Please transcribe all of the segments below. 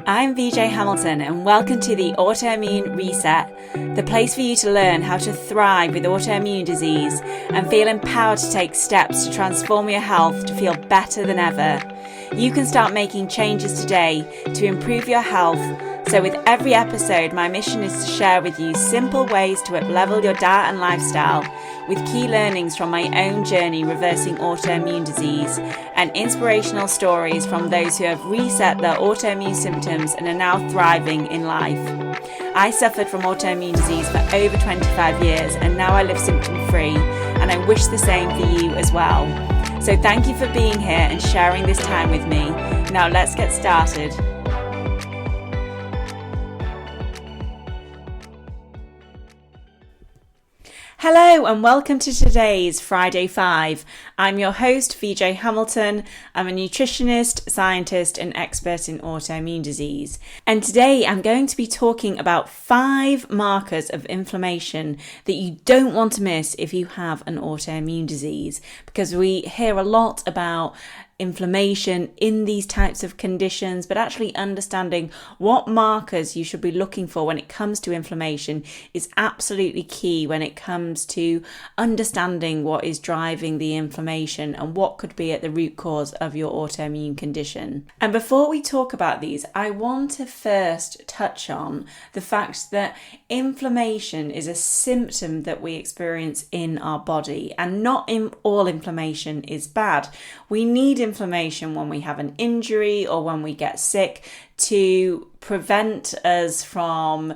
I'm VJ Hamilton and welcome to the Autoimmune RESET, the place for you to learn how to thrive with autoimmune disease and feel empowered to take steps to transform your health to feel better than ever. You can start making changes today to improve your health. So with every episode, my mission is to share with you simple ways to up-level your diet and lifestyle with key learnings from my own journey reversing autoimmune disease and inspirational stories from those who have reset their autoimmune symptoms and are now thriving in life. I suffered from autoimmune disease for over 25 years and now I live symptom-free, and I wish the same for you as well. So thank you for being here and sharing this time with me. Now let's get started. Hello and welcome to today's Friday 5. I'm your host, VJ Hamilton. I'm a nutritionist, scientist and expert in autoimmune disease. And today I'm going to be talking about 5 markers of inflammation that you don't want to miss if you have an autoimmune disease, because we hear a lot about inflammation in these types of conditions, but actually understanding what markers you should be looking for when it comes to inflammation is absolutely key when it comes to understanding what is driving the inflammation and what could be at the root cause of your autoimmune condition. And before we talk about these, I want to first touch on the fact that inflammation is a symptom that we experience in our body, and not all inflammation is bad. We need inflammation when we have an injury or when we get sick to prevent us from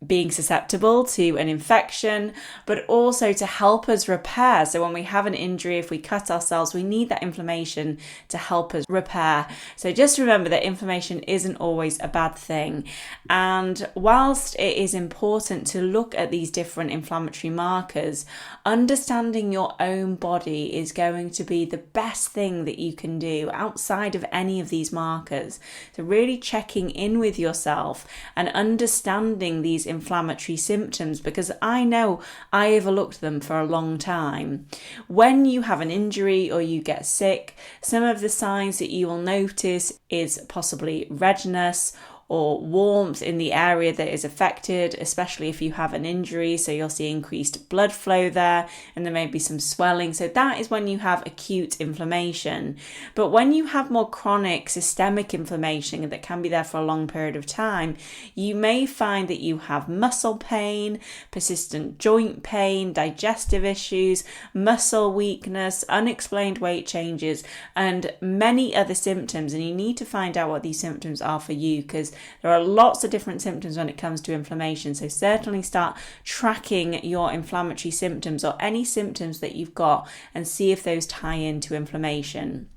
being susceptible to an infection, but also to help us repair. So when we have an injury, if we cut ourselves, we need that inflammation to help us repair. So just remember that inflammation isn't always a bad thing. And whilst it is important to look at these different inflammatory markers, understanding your own body is going to be the best thing that you can do outside of any of these markers. So really checking in with yourself and understanding these inflammatory symptoms, because I know I overlooked them for a long time. When you have an injury or you get sick, some of the signs that you will notice is possibly redness or warmth in the area that is affected, especially if you have an injury. So you'll see increased blood flow there and there may be some swelling. So that is when you have acute inflammation. But when you have more chronic systemic inflammation that can be there for a long period of time, you may find that you have muscle pain, persistent joint pain, digestive issues, muscle weakness, unexplained weight changes, and many other symptoms. And you need to find out what these symptoms are for you, because there are lots of different symptoms when it comes to inflammation. So certainly start tracking your inflammatory symptoms or any symptoms that you've got and see if those tie into inflammation.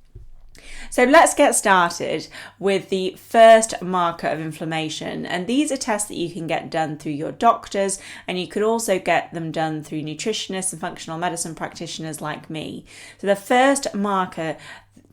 So let's get started with the first marker of inflammation. And these are tests that you can get done through your doctors, and you could also get them done through nutritionists and functional medicine practitioners like me. So the first marker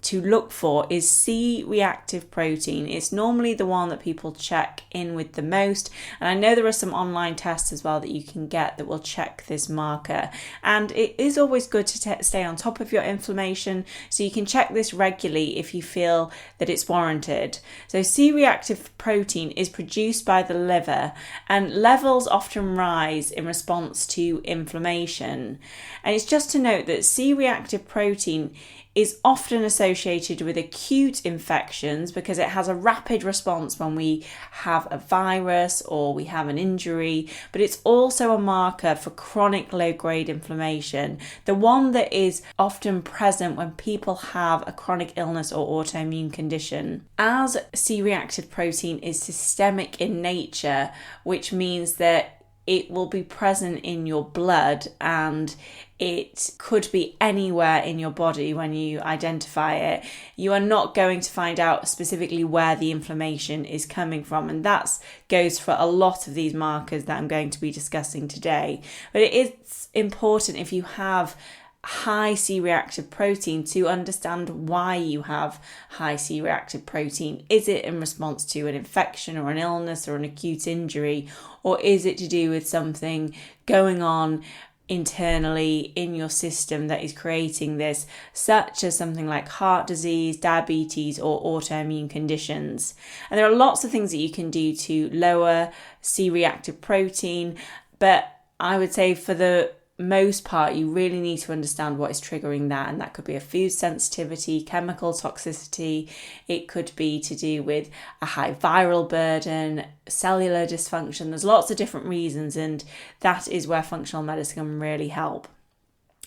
to look for is C-Reactive Protein. It's normally the one that people check in with the most, and I know there are some online tests as well that you can get that will check this marker, and it is always good to stay on top of your inflammation, so you can check this regularly if you feel that it's warranted. So C-Reactive Protein is produced by the liver, and levels often rise in response to inflammation. And it's just to note that C-Reactive Protein is often associated with acute infections because it has a rapid response when we have a virus or we have an injury, but it's also a marker for chronic low-grade inflammation, the one that is often present when people have a chronic illness or autoimmune condition. As C-reactive protein is systemic in nature, which means that it will be present in your blood and it could be anywhere in your body when you identify it. You are not going to find out specifically where the inflammation is coming from, and that goes for a lot of these markers that I'm going to be discussing today. But it is important if you have high C-reactive protein to understand why you have high C-reactive protein. Is it in response to an infection or an illness or an acute injury, or is it to do with something going on internally in your system that is creating this, such as something like heart disease, diabetes, or autoimmune conditions. And there are lots of things that you can do to lower C-reactive protein, but I would say for the most part, you really need to understand what is triggering that, and that could be a food sensitivity, chemical toxicity. It could be to do with a high viral burden, cellular dysfunction. There's lots of different reasons, and that is where functional medicine can really help.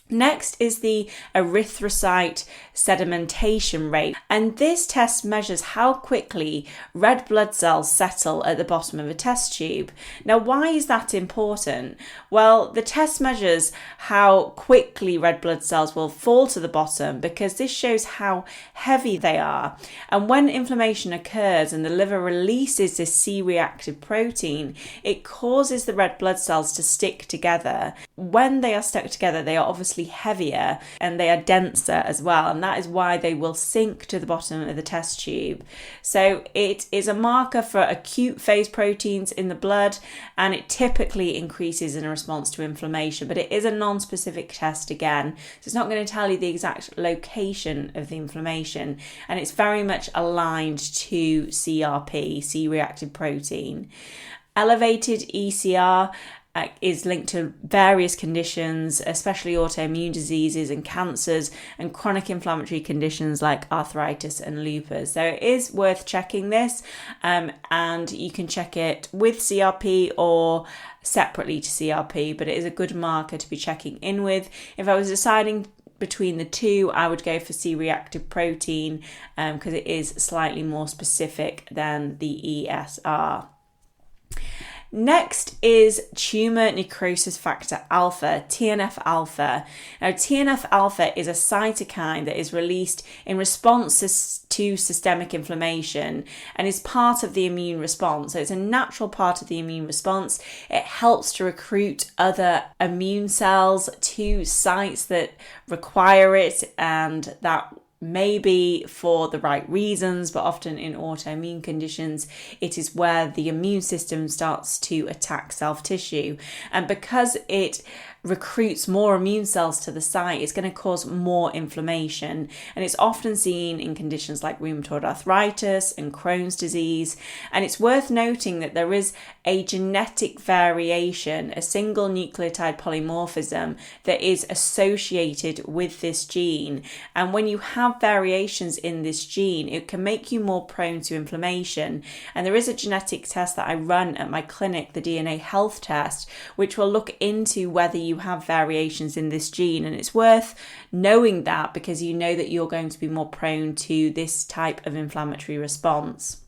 Next is the erythrocyte sedimentation rate, and this test measures how quickly red blood cells settle at the bottom of a test tube. Now, why is that important? Well, the test measures how quickly red blood cells will fall to the bottom because this shows how heavy they are. And when inflammation occurs and the liver releases this C-reactive protein, it causes the red blood cells to stick together. When they are stuck together, they are obviously heavier and they are denser as well, and that is why they will sink to the bottom of the test tube. So it is a marker for acute phase proteins in the blood, and it typically increases in a response to inflammation, but it is a non-specific test again, so it's not going to tell you the exact location of the inflammation, and it's very much aligned to CRP, C-reactive protein. Elevated ECR is linked to various conditions, especially autoimmune diseases and cancers and chronic inflammatory conditions like arthritis and lupus. So it is worth checking this, and you can check it with CRP or separately to CRP, but it is a good marker to be checking in with. If I was deciding between the two, I would go for C-reactive protein because it is slightly more specific than the ESR. Next is Tumor Necrosis Factor-alpha, TNF-alpha. Now, TNF-alpha is a cytokine that is released in response to systemic inflammation and is part of the immune response. So it's a natural part of the immune response. It helps to recruit other immune cells to sites that require it, and that maybe for the right reasons, but often in autoimmune conditions, it is where the immune system starts to attack self-tissue. And because it recruits more immune cells to the site, it's going to cause more inflammation. And it's often seen in conditions like rheumatoid arthritis and Crohn's disease. And it's worth noting that there is a genetic variation, a single nucleotide polymorphism that is associated with this gene. And when you have variations in this gene, it can make you more prone to inflammation. And there is a genetic test that I run at my clinic, the DNA health test, which will look into whether you have variations in this gene. And it's worth knowing that because you know that you're going to be more prone to this type of inflammatory response.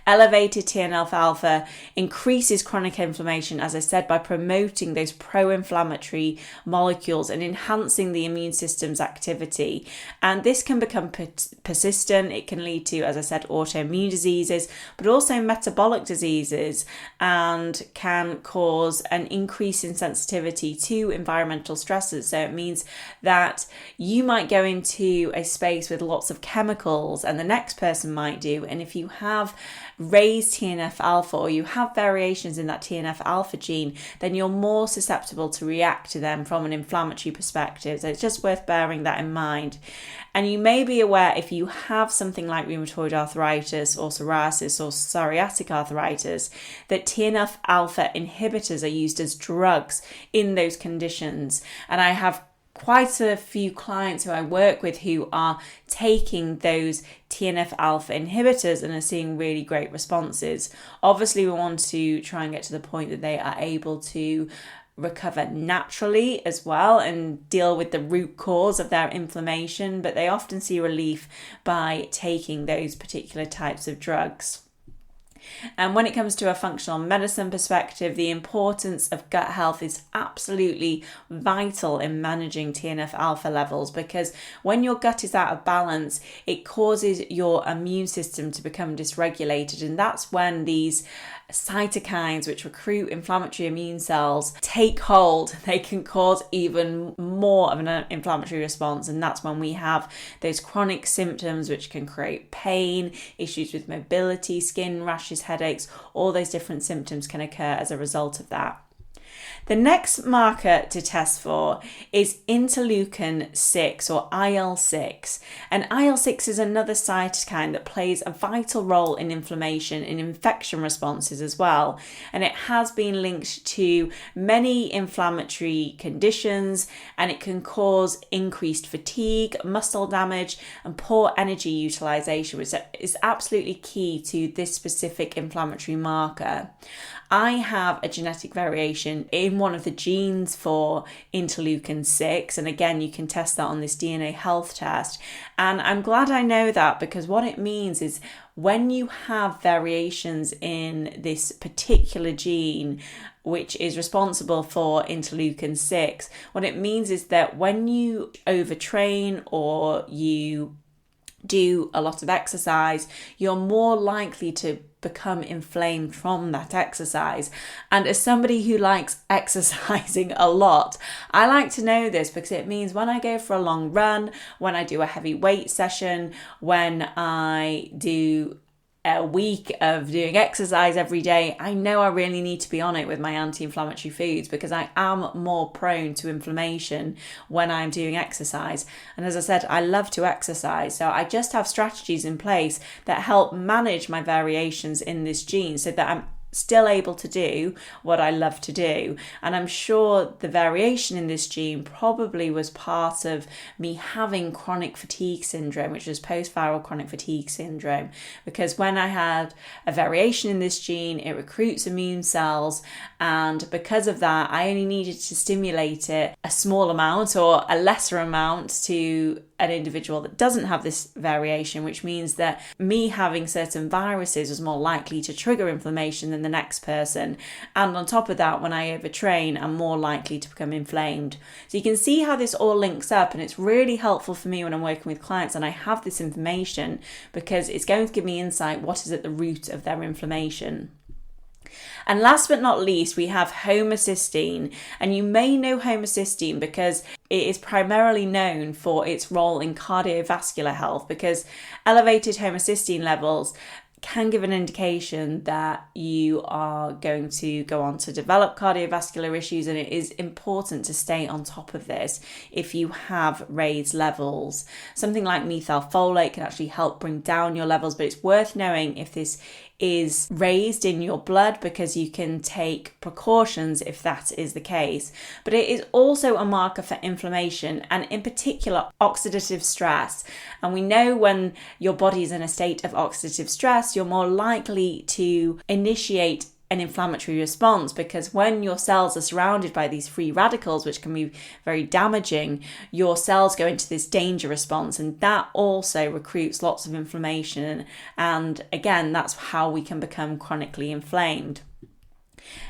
Elevated TNF-alpha increases chronic inflammation, as I said, by promoting those pro-inflammatory molecules and enhancing the immune system's activity. And this can become persistent. It can lead to, as I said, autoimmune diseases, but also metabolic diseases, and can cause an increase in sensitivity to environmental stresses. So it means that you might go into a space with lots of chemicals and the next person might do. And if you have raised TNF-alpha or you have variations in that TNF-alpha gene, then you're more susceptible to react to them from an inflammatory perspective. So it's just worth bearing that in mind. And you may be aware, if you have something like rheumatoid arthritis or psoriasis or psoriatic arthritis, that TNF-alpha inhibitors are used as drugs in those conditions. And I have quite a few clients who I work with who are taking those TNF-alpha inhibitors and are seeing really great responses. Obviously, we want to try and get to the point that they are able to recover naturally as well and deal with the root cause of their inflammation, but they often see relief by taking those particular types of drugs. And when it comes to a functional medicine perspective, the importance of gut health is absolutely vital in managing TNF-alpha levels, because when your gut is out of balance, it causes your immune system to become dysregulated. And that's when these cytokines, which recruit inflammatory immune cells, take hold. They can cause even more of an inflammatory response, and that's when we have those chronic symptoms which can create pain, issues with mobility, skin rashes, headaches. All those different symptoms can occur as a result of that. The next marker to test for is interleukin 6 or IL-6. And IL-6 is another cytokine that plays a vital role in inflammation and infection responses as well. And it has been linked to many inflammatory conditions, and it can cause increased fatigue, muscle damage, and poor energy utilization, which is absolutely key to this specific inflammatory marker. I have a genetic variation in one of the genes for interleukin 6, and again, you can test that on this DNA health test. And I'm glad I know that, because what it means is when you have variations in this particular gene, which is responsible for interleukin 6, what it means is that when you overtrain or you do a lot of exercise, you're more likely to become inflamed from that exercise. And as somebody who likes exercising a lot, I like to know this, because it means when I go for a long run, when I do a heavy weight session, when I do a week of doing exercise every day, I know I really need to be on it with my anti-inflammatory foods, because I am more prone to inflammation when I'm doing exercise. And as I said, I love to exercise, so I just have strategies in place that help manage my variations in this gene so that I'm still able to do what I love to do. And I'm sure the variation in this gene probably was part of me having chronic fatigue syndrome, which is post-viral chronic fatigue syndrome, because when I had a variation in this gene, it recruits immune cells, and because of that, I only needed to stimulate it a small amount or a lesser amount to an individual that doesn't have this variation, which means that me having certain viruses was more likely to trigger inflammation than the next person. And on top of that, when I overtrain, I'm more likely to become inflamed. So you can see how this all links up, and it's really helpful for me when I'm working with clients and I have this information, because it's going to give me insight what is at the root of their inflammation. And last but not least, we have homocysteine. And you may know homocysteine because it is primarily known for its role in cardiovascular health, because elevated homocysteine levels can give an indication that you are going to go on to develop cardiovascular issues, and it is important to stay on top of this if you have raised levels. Something like methylfolate can actually help bring down your levels, but it's worth knowing if this is raised in your blood, because you can take precautions if that is the case. But it is also a marker for inflammation, and in particular oxidative stress. And we know when your body is in a state of oxidative stress, you're more likely to initiate an inflammatory response, because when your cells are surrounded by these free radicals, which can be very damaging, your cells go into this danger response, and that also recruits lots of inflammation. And again, that's how we can become chronically inflamed.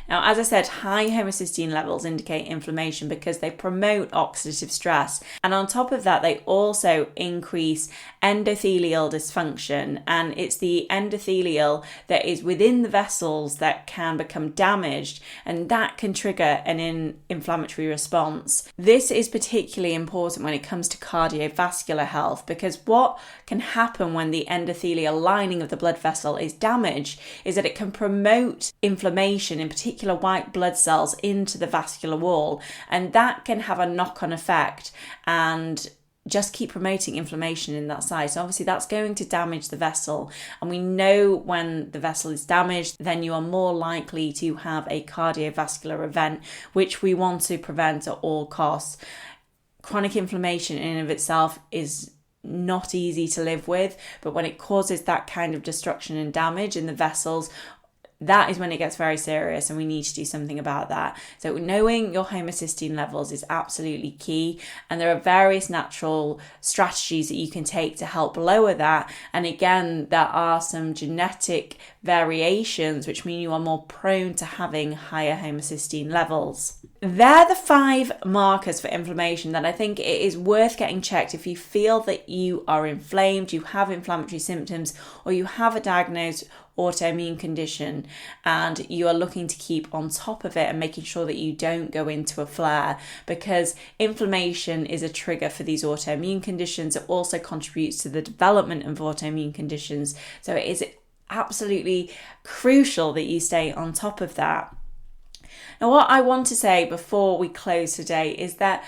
Now, as I said, high homocysteine levels indicate inflammation because they promote oxidative stress. And on top of that, they also increase endothelial dysfunction. And it's the endothelial that is within the vessels that can become damaged, and that can trigger an inflammatory response. This is particularly important when it comes to cardiovascular health, because what can happen when the endothelial lining of the blood vessel is damaged is that it can promote inflammation, in particular white blood cells, into the vascular wall, and that can have a knock-on effect and just keep promoting inflammation in that side. So obviously that's going to damage the vessel, and we know when the vessel is damaged, then you are more likely to have a cardiovascular event, which we want to prevent at all costs. Chronic inflammation in and of itself is not easy to live with, but when it causes that kind of destruction and damage in the vessels, that is when it gets very serious, and we need to do something about that. So knowing your homocysteine levels is absolutely key, and there are various natural strategies that you can take to help lower that. And again, there are some genetic variations which mean you are more prone to having higher homocysteine levels. They're the 5 markers for inflammation that I think it is worth getting checked if you feel that you are inflamed, you have inflammatory symptoms, or you have a diagnosed autoimmune condition and you are looking to keep on top of it and making sure that you don't go into a flare, because inflammation is a trigger for these autoimmune conditions. It also contributes to the development of autoimmune conditions. So it is absolutely crucial that you stay on top of that. Now, what I want to say before we close today is that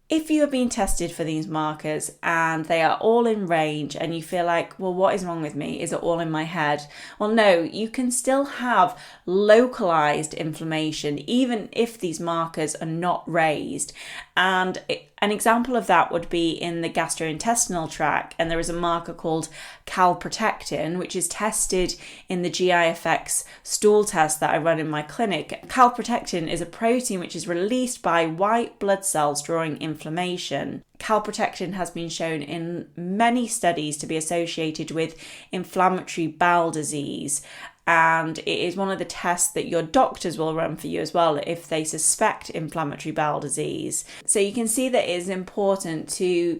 if you have been tested for these markers and they are all in range and you feel like, well, what is wrong with me? Is it all in my head? Well, no, you can still have localized inflammation even if these markers are not raised. And an example of that would be in the gastrointestinal tract, and there is a marker called calprotectin, which is tested in the GI-FX stool test that I run in my clinic. Calprotectin is a protein which is released by white blood cells during inflammation. Calprotectin has been shown in many studies to be associated with inflammatory bowel disease. And it is one of the tests that your doctors will run for you as well if they suspect inflammatory bowel disease. So you can see that it is important to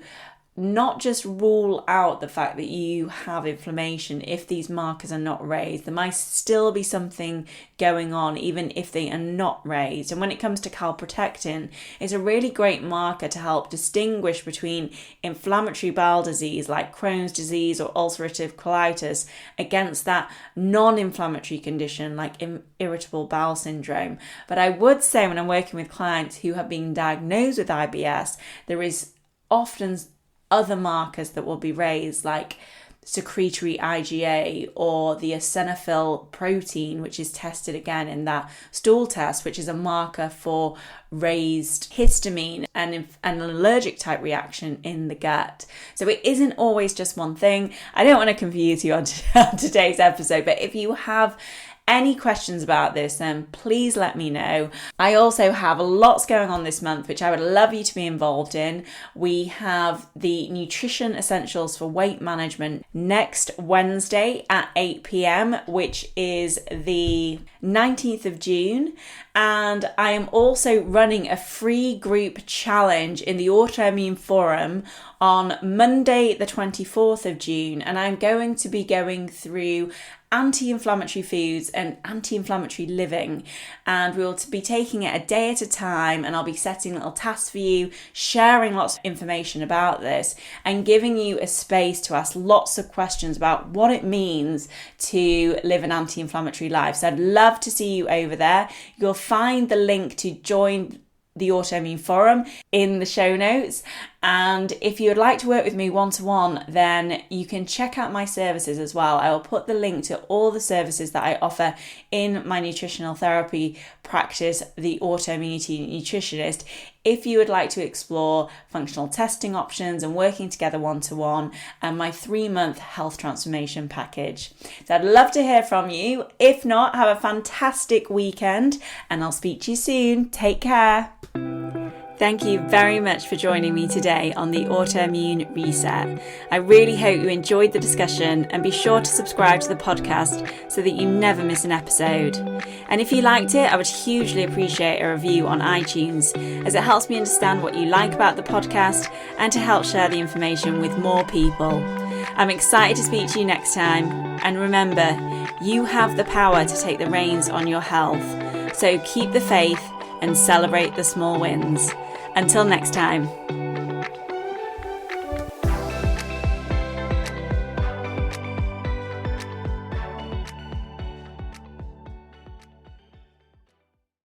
not just rule out the fact that you have inflammation if these markers are not raised. There might still be something going on even if they are not raised. And when it comes to calprotectin, it's a really great marker to help distinguish between inflammatory bowel disease like Crohn's disease or ulcerative colitis against that non-inflammatory condition like irritable bowel syndrome. But I would say when I'm working with clients who have been diagnosed with IBS, there is often other markers that will be raised like secretory IgA or the eosinophil protein, which is tested again in that stool test, which is a marker for raised histamine and an allergic type reaction in the gut. So it isn't always just one thing. I don't want to confuse you on today's episode, but if you have any questions about this, then please let me know. I also have lots going on this month, which I would love you to be involved in. We have the Nutrition Essentials for Weight Management next Wednesday at 8 p.m, which is the 19th of June. And I am also running a free group challenge in the Autoimmune Forum on Monday, the 24th of June. And I'm going to be going through anti-inflammatory foods and anti-inflammatory living, and we will be taking it a day at a time, and I'll be setting little tasks for you, sharing lots of information about this and giving you a space to ask lots of questions about what it means to live an anti-inflammatory life. So I'd love to see you over there. You'll find the link to join the Autoimmune Forum in the show notes. And if you would like to work with me one-to-one, then you can check out my services as well. I will put the link to all the services that I offer in my nutritional therapy practice, the Autoimmunity Nutritionist, if you would like to explore functional testing options and working together one-to-one, and my 3-month health transformation package. So I'd love to hear from you. If not, have a fantastic weekend, and I'll speak to you soon. Take care. Thank you very much for joining me today on the Autoimmune Reset. I really hope you enjoyed the discussion, and be sure to subscribe to the podcast so that you never miss an episode. And if you liked it, I would hugely appreciate a review on iTunes, as it helps me understand what you like about the podcast and to help share the information with more people. I'm excited to speak to you next time, and remember, you have the power to take the reins on your health. So keep the faith and celebrate the small wins. Until next time.